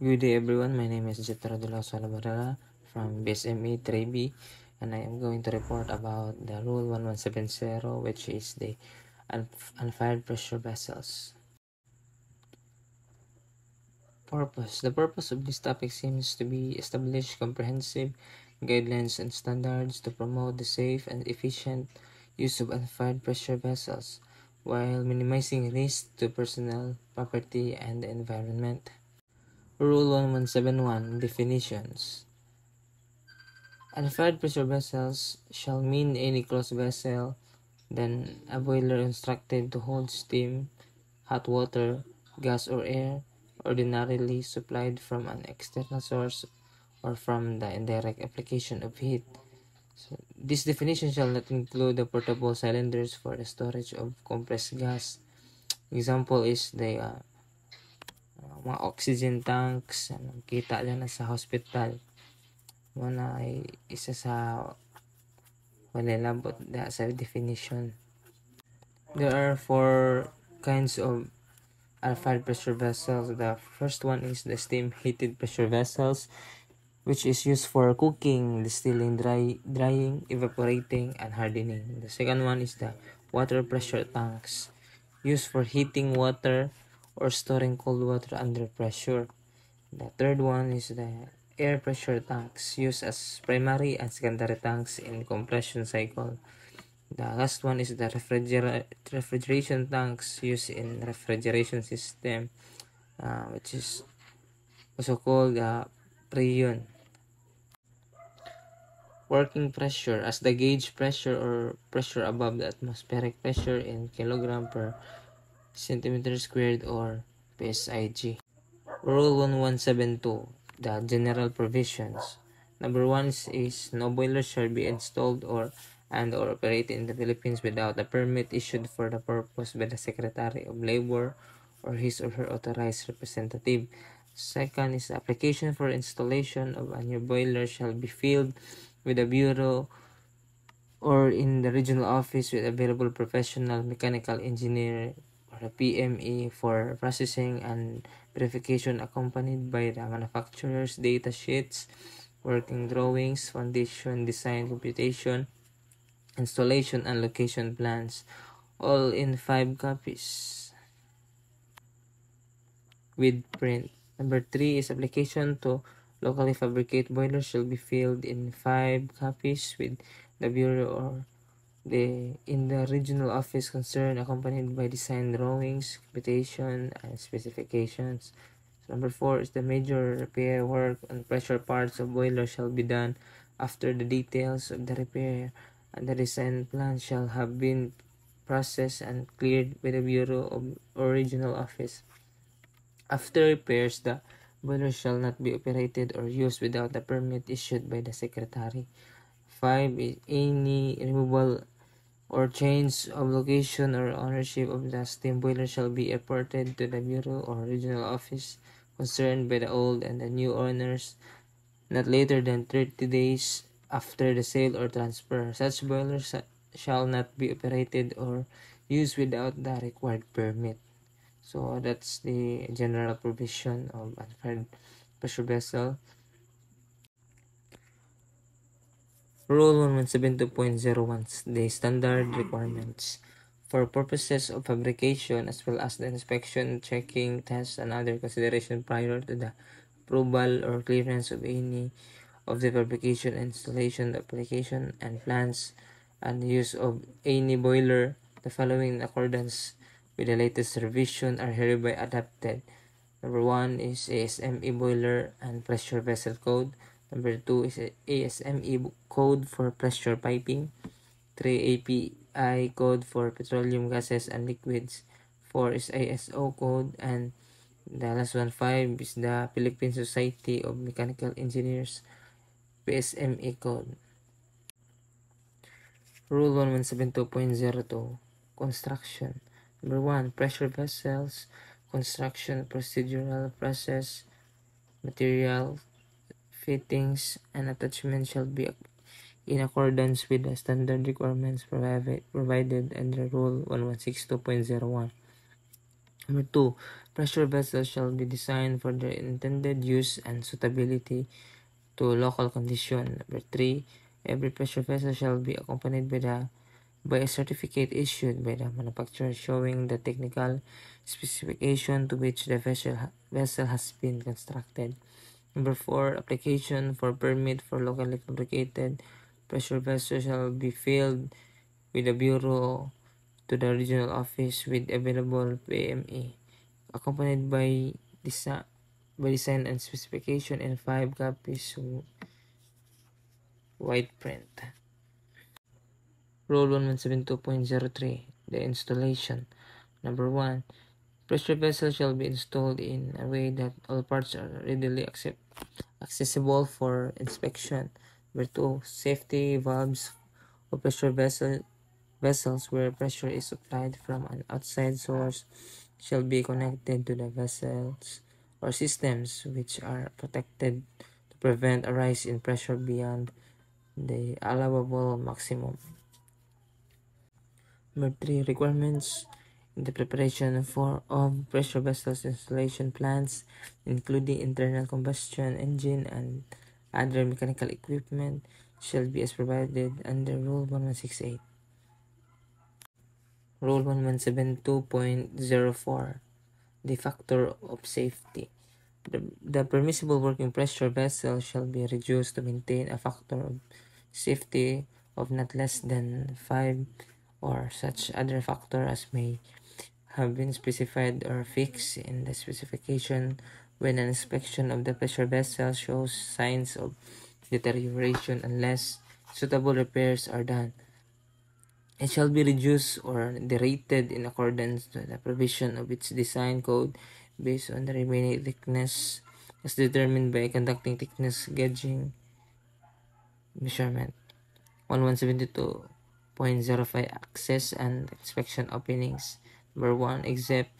Good day everyone, my name is Jethro de los Barrera from BSME 3B, and I am going to report about the Rule 1170, which is the unfired pressure vessels. Purpose. The purpose of this topic seems to be establish comprehensive guidelines and standards to promote the safe and efficient use of unfired pressure vessels while minimizing risk to personnel, property, and the environment. Rule 1171 Definitions. Unfired pressure vessels shall mean any closed vessel than a boiler constructed to hold steam, hot water, gas or air, ordinarily supplied from an external source or from the indirect application of heat. So, this definition shall not include the portable cylinders for the storage of compressed gas. Example is the mga oxygen tanks na kita dyan sa hospital. Muna ay isa sa malilabot sa definition. There are 4 kinds of unfired pressure vessels. The first one is the steam heated pressure vessels, which is used for cooking, distilling, drying, evaporating, and hardening. The second one is the water pressure tanks, used for heating water or storing cold water under pressure. The third one is the air pressure tanks, used as primary and secondary tanks in compression cycle. The last one is the refrigeration tanks used in refrigeration system, which is also called Preon. Working pressure as the gauge pressure or pressure above the atmospheric pressure in kilogram per centimeter squared or PSIG. Rule 1172, the general provisions. Number 1 is no boiler shall be installed or operated in the Philippines without a permit issued for the purpose by the Secretary of Labor or his or her authorized representative. Second is the application for installation of a new boiler shall be filed with the Bureau or in the regional office with available professional mechanical engineer or a PME for processing and verification, accompanied by the manufacturer's data sheets, working drawings, foundation, design, computation, installation, and location plans, all in 5 copies with print. Number 3 is application to locally fabricate boilers shall be filled in 5 copies with the Bureau or in the regional office concerned, accompanied by design drawings, computation, and specifications. So number 4 is the major repair work on pressure parts of boiler shall be done after the details of the repair and the design plan shall have been processed and cleared by the Bureau or regional office. After repairs, the boiler shall not be operated or used without a permit issued by the Secretary. 5 is any removal or change of location or ownership of the steam boiler shall be reported to the Bureau or regional office concerned by the old and the new owners not later than 30 days after the sale or transfer. Such boilers shall not be operated or used without the required permit. So that's the general provision of unfired pressure vessel. Rule 1172.01, the standard requirements. For purposes of fabrication as well as the inspection, checking, test, and other consideration prior to the approval or clearance of any of the fabrication, installation, application, and plans and use of any boiler, the following in accordance with the latest revision are hereby adopted. Number 1 is ASME boiler and pressure vessel code. Number 2 is ASME code for pressure piping. 3 API code for petroleum gases and liquids. 4 is ISO code, and the last one 5 is the Philippine Society of Mechanical Engineers PSME code. Rule 1172.02, construction. Number 1, pressure vessels, construction, procedural process, material, fittings, and attachments shall be in accordance with the standard requirements provided under Rule 1162.01. Number 2, Pressure vessels shall be designed for their intended use and suitability to local condition. Number 3, every pressure vessel shall be accompanied by a certificate issued by the manufacturer showing the technical specification to which the vessel has been constructed. Number 4, application for permit for locally fabricated pressure vessel shall be filed with the Bureau to the regional office with available PME, accompanied by design and specification in 5 copies white print. Rule 1172.03, the installation. Number 1, pressure vessel shall be installed in a way that all parts are readily accessible for inspection. Number 2, safety valves of vessels where pressure is supplied from an outside source shall be connected to the vessels or systems which are protected to prevent a rise in pressure beyond the allowable maximum. Number 3, requirements in the preparation of pressure vessels installation plans, including internal combustion engine and other mechanical equipment, shall be as provided under Rule 1168. Rule 1172.04, the factor of safety. The permissible working pressure vessel shall be reduced to maintain a factor of safety of not less than 5 or such other factor as may have been specified or fixed in the specification when an inspection of the pressure vessel shows signs of deterioration unless suitable repairs are done. It shall be reduced or derated in accordance to the provision of its design code based on the remaining thickness as determined by conducting thickness gauging measurement. 1172.05, access and inspection openings. Number 1, except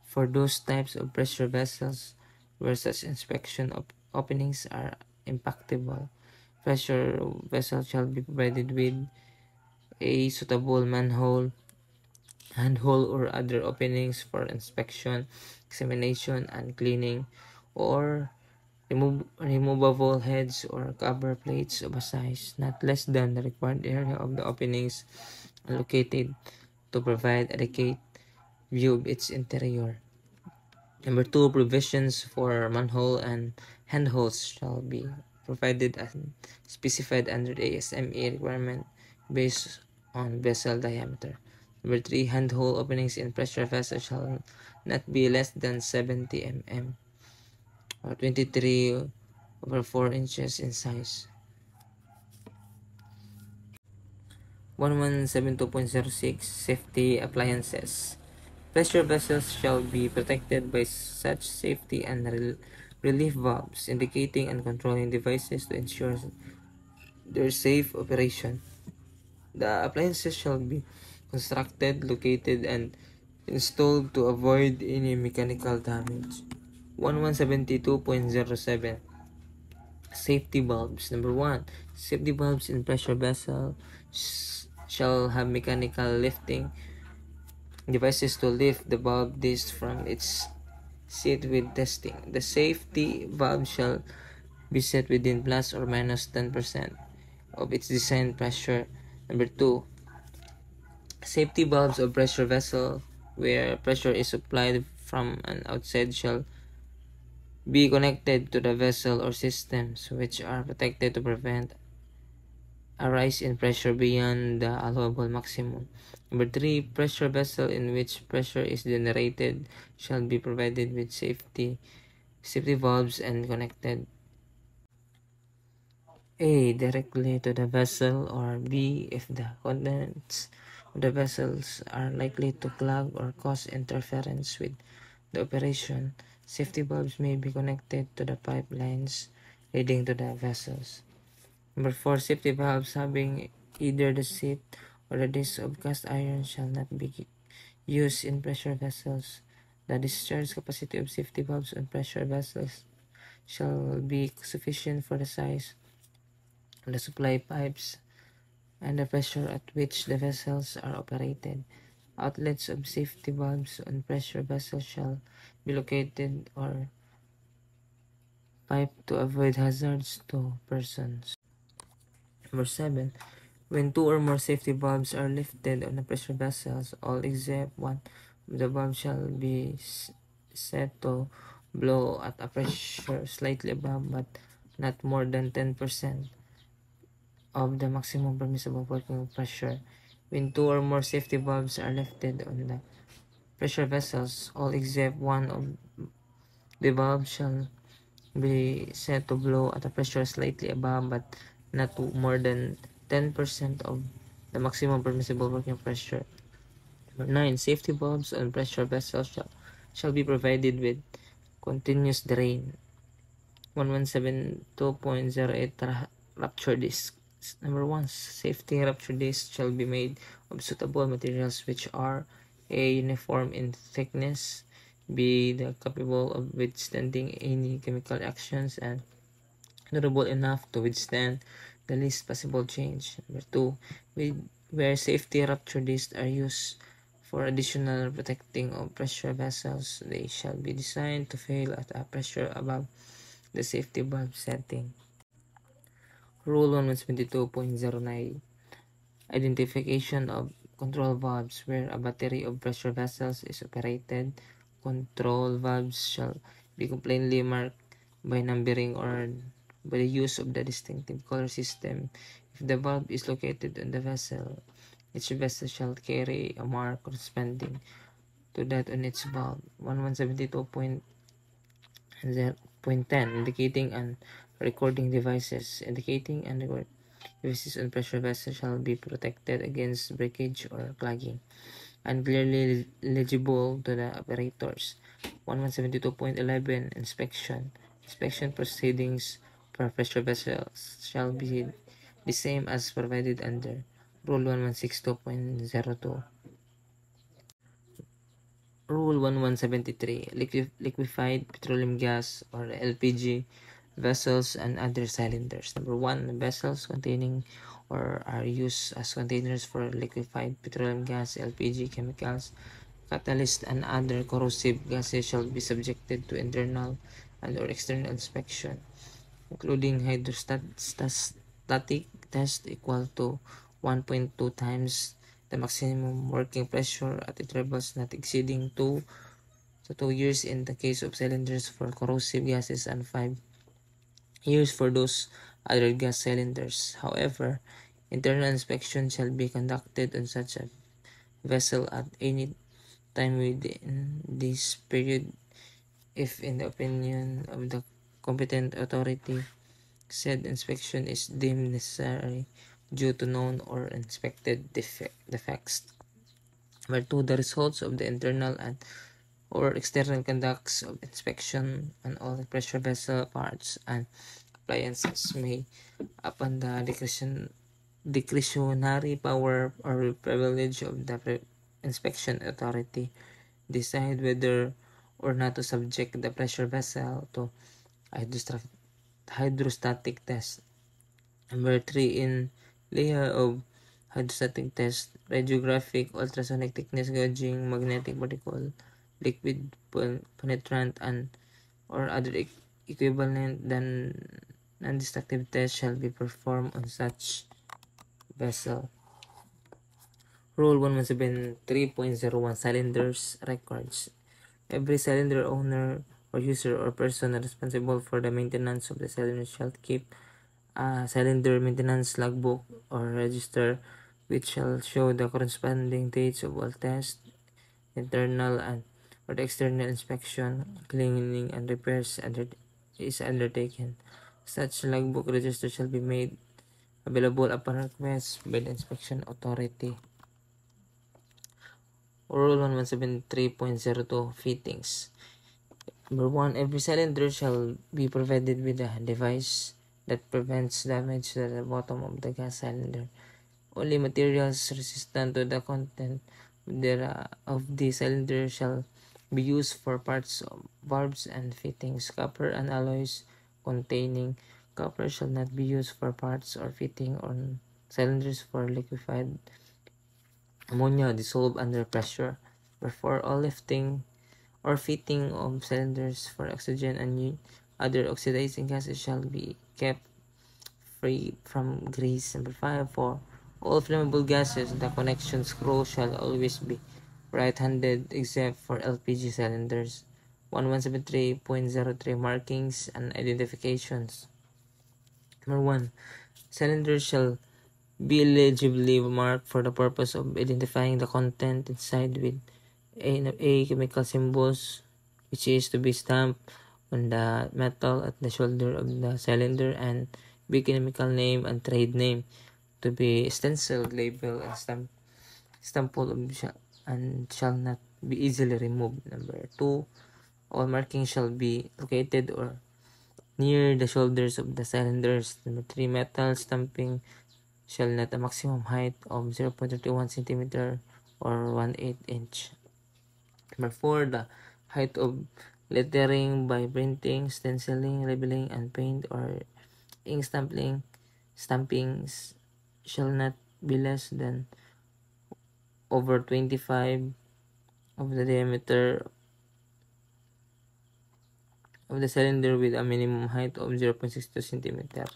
for those types of pressure vessels where such inspection openings are impracticable, pressure vessel shall be provided with a suitable manhole, handhole, or other openings for inspection, examination, and cleaning, or removable heads or cover plates of a size not less than the required area of the openings allocated to provide adequate view of its interior. Number 2, provisions for manhole and handholds shall be provided as specified under the ASME requirement based on vessel diameter. Number 3, handhole openings in pressure vessels shall not be less than 70 mm or 23/4 inches in size. 1172.06, safety appliances. Pressure vessels shall be protected by such safety and relief valves, indicating and controlling devices to ensure their safe operation. The appliances shall be constructed, located, and installed to avoid any mechanical damage. 1172.07, safety valves. Number 1, safety valves in pressure vessel shall have mechanical lifting devices to lift the valve disc from its seat with testing. The safety valve shall be set within plus or minus 10% of its design pressure. Number 2, safety valves of pressure vessel where pressure is supplied from an outside shall be connected to the vessel or systems which are protected to prevent a rise in pressure beyond the allowable maximum. Number 3, pressure vessel in which pressure is generated shall be provided with safety valves and connected A, directly to the vessel, or B, if the contents of the vessels are likely to clog or cause interference with the operation. Safety valves may be connected to the pipelines leading to the vessels. Number 4, safety valves having either the seat or the disc of cast iron shall not be used in pressure vessels. The discharge capacity of safety valves on pressure vessels shall be sufficient for the size of the supply pipes and the pressure at which the vessels are operated. Outlets of safety valves on pressure vessels shall be located or piped to avoid hazards to persons. Number 7. When two or more safety valves are lifted on the pressure vessels, all except one of the valves shall be set to blow at a pressure slightly above but not more than 10% of the maximum permissible working pressure. When two or more safety valves are lifted on the pressure vessels, all except one of the valves shall be set to blow at a pressure slightly above but not more than 10% of the maximum permissible working pressure. Number 9. Safety valves on pressure vessels shall be provided with continuous drain. 1172.08 rupture discs. Number 1. Safety rupture discs shall be made of suitable materials which are A. Uniform in thickness, B. Capable of withstanding any chemical actions, and durable enough to withstand the least possible change. Number 2. Where safety rupture discs are used for additional protecting of pressure vessels, they shall be designed to fail at a pressure above the safety valve setting. Rule 172.09 Identification of control valves. Where a battery of pressure vessels is operated, control valves shall be plainly marked by numbering or by the use of the distinctive color system. If the valve is located on the vessel, each vessel shall carry a mark corresponding to that on its valve. 1172.10 Indicating and recording devices. Indicating and recording devices on pressure vessels shall be protected against breakage or clogging and clearly legible to the operators. 1172.11 Inspection. Inspection proceedings for pressure vessels shall be the same as provided under Rule 1162.02. Rule 1173 Liquefied petroleum gas or LPG vessels and other cylinders. Number 1. Vessels containing or are used as containers for liquefied petroleum gas, LPG, chemicals, catalysts, and other corrosive gases shall be subjected to internal and or external inspection, including hydrostatic test equal to 1.2 times the maximum working pressure at intervals not exceeding 2 to 2 years in the case of cylinders for corrosive gases and 5 years for those other gas cylinders. However, internal inspection shall be conducted on such a vessel at any time within this period if, in the opinion of the competent authority, said inspection is deemed necessary due to known or inspected defects. Number 2. The results of the internal and or external conducts of inspection on all pressure vessel parts and appliances may, upon the discretionary power or privilege of the inspection authority, decide whether or not to subject the pressure vessel to hydrostatic test. Number 3. In layer of hydrostatic test, radiographic, ultrasonic thickness gauging, magnetic particle, liquid penetrant, and or other equivalent than non-destructive test shall be performed on such vessel. Rule 1173.01 Cylinders Records. Every cylinder owner or user or person responsible for the maintenance of the cylinder shall keep a cylinder maintenance logbook or register which shall show the corresponding dates of all tests, internal and or the external inspection, cleaning, and repairs is undertaken. Such logbook register shall be made available upon request by the inspection authority. Rule 1173.02 Fittings. Number 1. Every cylinder shall be provided with a device that prevents damage to the bottom of the gas cylinder. Only materials resistant to the content of the cylinder shall be used for parts of valves and fittings. Copper and alloys containing copper shall not be used for parts or fitting on cylinders for liquefied ammonia dissolved under pressure. Therefore, all lifting or fitting of cylinders for oxygen and other oxidizing gases shall be kept free from grease. Number 5, for all flammable gases, the connection screw shall always be right-handed except for LPG cylinders. 1173.03 Markings and Identifications. Number 1, cylinders shall be legibly marked for the purpose of identifying the content inside with A chemical symbols, which is to be stamped on the metal at the shoulder of the cylinder, and B chemical name and trade name to be stenciled, labeled, and stamped and shall not be easily removed. Number 2, all markings shall be located or near the shoulders of the cylinders. Number 3, metal stamping shall not a maximum height of 0.31 centimeter or 1/8 inch. Number 4, the height of lettering by printing, stenciling, labeling, and paint or ink stampings shall not be less than over 25 of the diameter of the cylinder with a minimum height of 0.62 centimeter.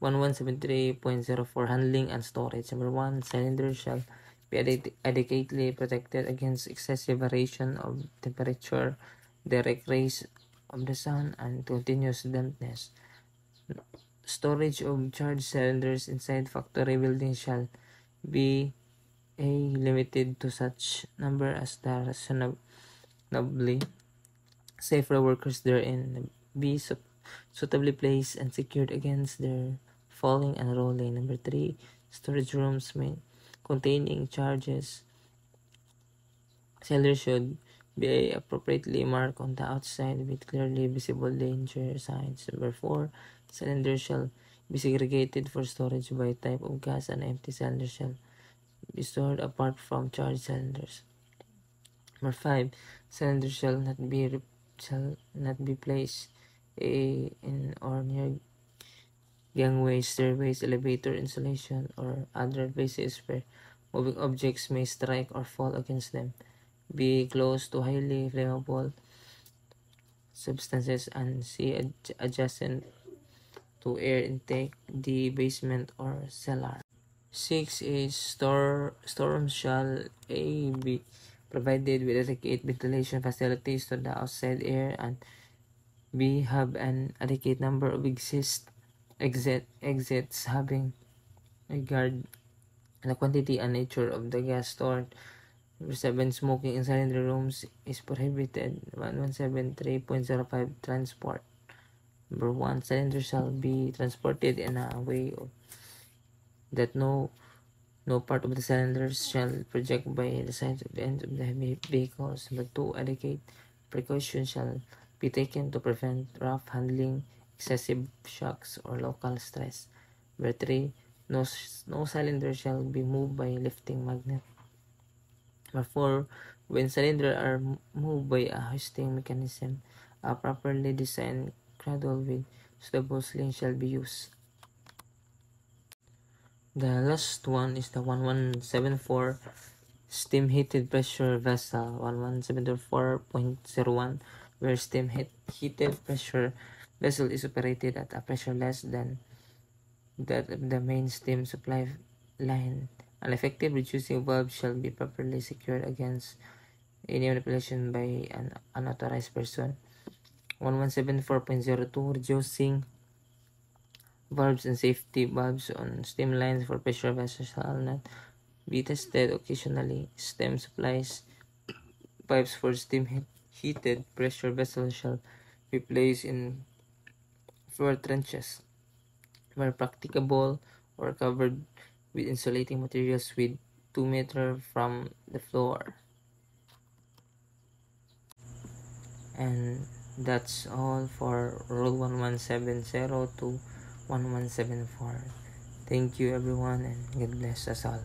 1173.04 Handling and Storage. Number 1, cylinder shall be adequately protected against excessive variation of temperature, direct rays of the sun, and continuous dampness. Storage of charged cylinders inside factory buildings shall be limited to such number as the reasonably safe for workers therein. B, suitably placed and secured against their falling and rolling. Number 3, storage rooms containing charges cylinders should be appropriately marked on the outside with clearly visible danger signs. Number 4, cylinders shall be segregated for storage by type of gas, and empty cylinders shall be stored apart from charged cylinders. Number 5, cylinders shall not be placed in or near gangways, stairways, elevator installation, or other places where moving objects may strike or fall against them. Be close to highly flammable substances, and C, adjacent to air intake, the basement or cellar. 6 is storerooms shall be provided with adequate ventilation facilities to the outside air, and B, have an adequate number of exits having regard the quantity and nature of the gas stored. Number 7, smoking in cylinder rooms is prohibited. 1173.05 Transport. Number 1, cylinders shall be transported in a way that no part of the cylinders shall project by the sides of the ends of the vehicles. Number 2, adequate precautions shall be taken to prevent rough handling, excessive shocks, or local stress. Number 3, no cylinder shall be moved by lifting magnet. Number 4, when cylinders are moved by a hoisting mechanism, a properly designed cradle with suitable sling shall be used. The last one is the 1174 steam heated pressure vessel. 1174.01, where steam heated pressure vessel is operated at a pressure less than that of the main steam supply line. An effective reducing valve shall be properly secured against any manipulation by an unauthorized person. 1174.02, reducing valves and safety valves on steam lines for pressure vessels shall not be tested occasionally. Steam supplies pipes for steam heated pressure vessels shall be placed in floor trenches where practicable, or covered with insulating materials with 2 meters from the floor. And that's all for Rule 1170 to 1174. Thank you everyone, and God bless us all.